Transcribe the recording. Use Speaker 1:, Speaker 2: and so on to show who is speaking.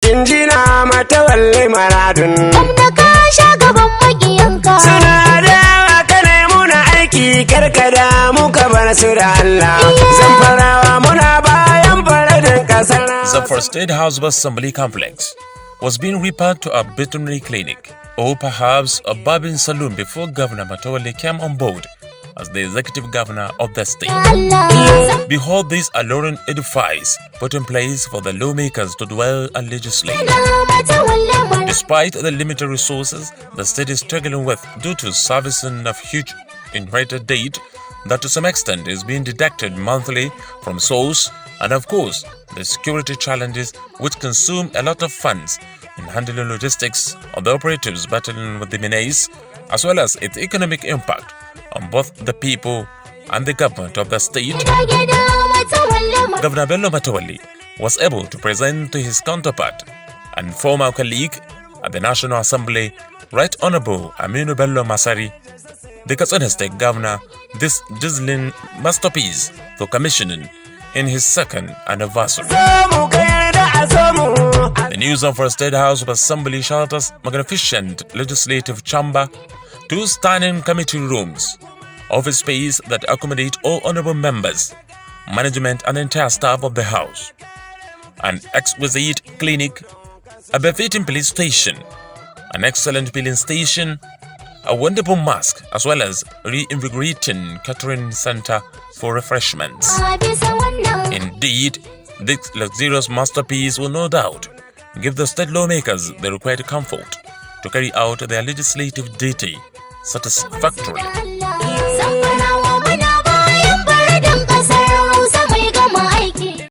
Speaker 1: jinjina Matawalle maradun.
Speaker 2: Gwamna ka sha gaban maƙiyanka.
Speaker 1: Suna da kanai muna aiki karkada muka bar su da Allah. Zamfarawa muna bayan faradin kasar.
Speaker 3: Zamfara State House of Assembly Complex was being repaired to a veterinary clinic, or perhaps a barbing saloon, before Governor Matawalle came on board as the executive governor of the state. Behold this alluring edifice put in place for the lawmakers to dwell and legislate. Despite the limited resources the state is struggling with due to servicing of huge inherited debt that to some extent is being deducted monthly from source, and of course the security challenges which consume a lot of funds in handling logistics of the operatives battling with the menace, as well as its economic impact on both the people and the government of the state. Governor Bello Matawalle was able to present to his counterpart and former colleague at the National Assembly, Right Honorable Aminu Bello Masari, the Katsina State Governor, this dazzling masterpiece for commissioning in his second anniversary. The new Zamfara State House of Assembly shelters magnificent legislative chamber, 2 standing committee rooms, office space that accommodate all honorable members, management and entire staff of the house, an exquisite clinic, a befitting police station, an excellent filling station, a wonderful mosque, as well as reinvigorating catering center for refreshments. Indeed, this luxurious masterpiece will no doubt give the state lawmakers the required comfort to carry out their legislative duty satisfactorily.